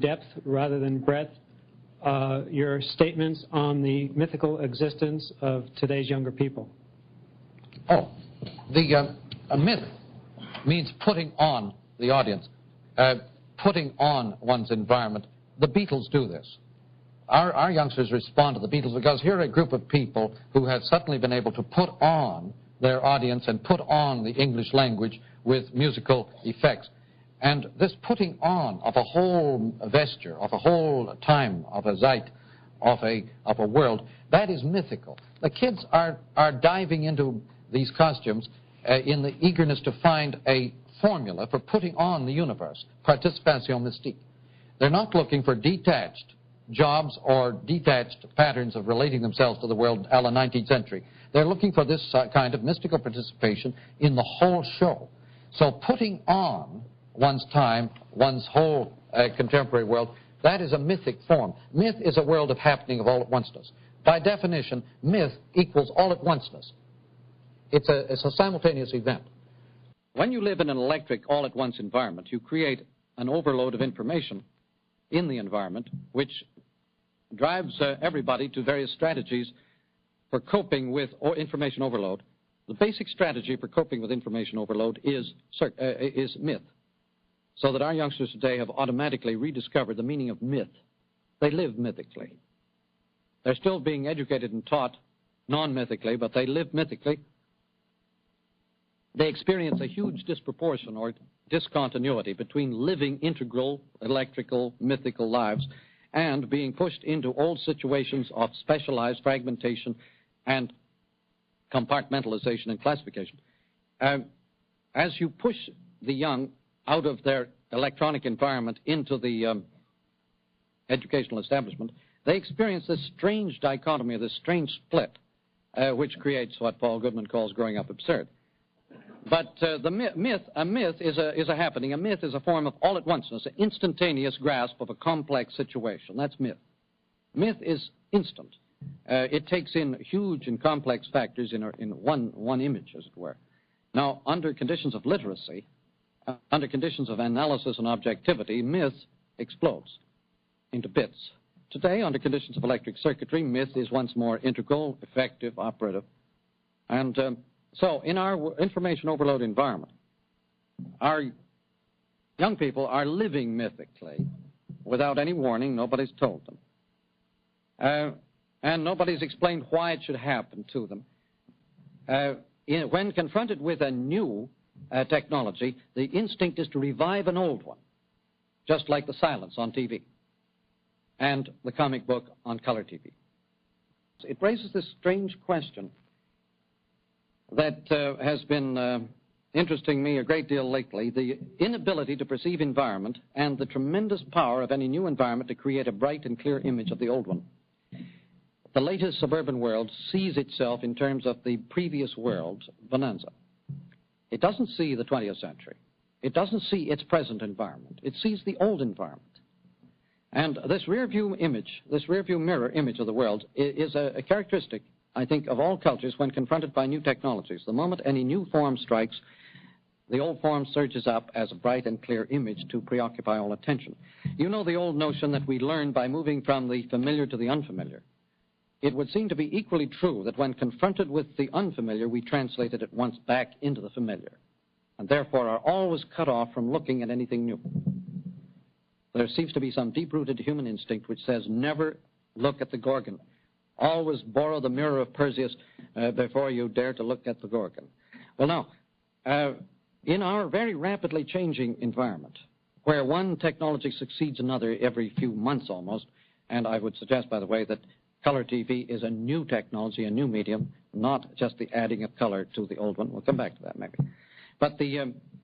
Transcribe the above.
depth rather than breadth your statements on the mythical existence of today's younger people? Oh, a myth means putting on the audience, putting on one's environment. The Beatles do this. Our youngsters respond to the Beatles because here are a group of people who have suddenly been able to put on their audience and put on the English language with musical effects. And this putting on of a whole vesture, of a whole time, of a zeit, of a world, that is mythical. The kids are diving into these costumes in the eagerness to find a formula for putting on the universe, participation mystique. They're not looking for detached jobs or detached patterns of relating themselves to the world a la 19th century. They're looking for this kind of mystical participation in the whole show. So putting on one's time, one's whole contemporary world, that is a mythic form. Myth is a world of happening of all at onceness. By definition, myth equals all at onceness. It's a simultaneous event. When you live in an electric all-at-once environment, you create an overload of information in the environment, which drives everybody to various strategies for coping with information overload. The basic strategy for coping with information overload is myth, so that our youngsters today have automatically rediscovered the meaning of myth. They live mythically. They're still being educated and taught non-mythically, but they live mythically. They experience a huge disproportion or discontinuity between living integral, electrical, mythical lives and being pushed into old situations of specialized fragmentation and compartmentalization and classification. As you push the young out of their electronic environment into the educational establishment, they experience this strange dichotomy, this strange split, which creates what Paul Goodman calls growing up absurd. But a myth is a happening. A myth is a form of all-at-onceness, an instantaneous grasp of a complex situation. That's myth. Myth is instant. It takes in huge and complex factors in one image, as it were. Now, under conditions of literacy, under conditions of analysis and objectivity, myth explodes into bits. Today, under conditions of electric circuitry, myth is once more integral, effective, operative. And so in our information overload environment, our young people are living mythically without any warning. Nobody's told them. And nobody's explained why it should happen to them. When confronted with a new technology, the instinct is to revive an old one, just like the silence on TV and the comic book on color TV. It raises this strange question that has been interesting me a great deal lately, the inability to perceive environment and the tremendous power of any new environment to create a bright and clear image of the old one. The latest suburban world sees itself in terms of the previous world's bonanza. It doesn't see the 20th century. It doesn't see its present environment. It sees the old environment. And this rear-view image, this rear-view mirror image of the world is a characteristic, I think, of all cultures when confronted by new technologies. The moment any new form strikes, the old form surges up as a bright and clear image to preoccupy all attention. You know the old notion that we learn by moving from the familiar to the unfamiliar. It would seem to be equally true that when confronted with the unfamiliar, we translate it at once back into the familiar, and therefore are always cut off from looking at anything new. There seems to be some deep-rooted human instinct which says never look at the Gorgon. Always borrow the mirror of Perseus before you dare to look at the Gorgon. Well, now, in our very rapidly changing environment, where one technology succeeds another every few months almost, and I would suggest, by the way, that color TV is a new technology, a new medium, not just the adding of color to the old one. We'll come back to that maybe. But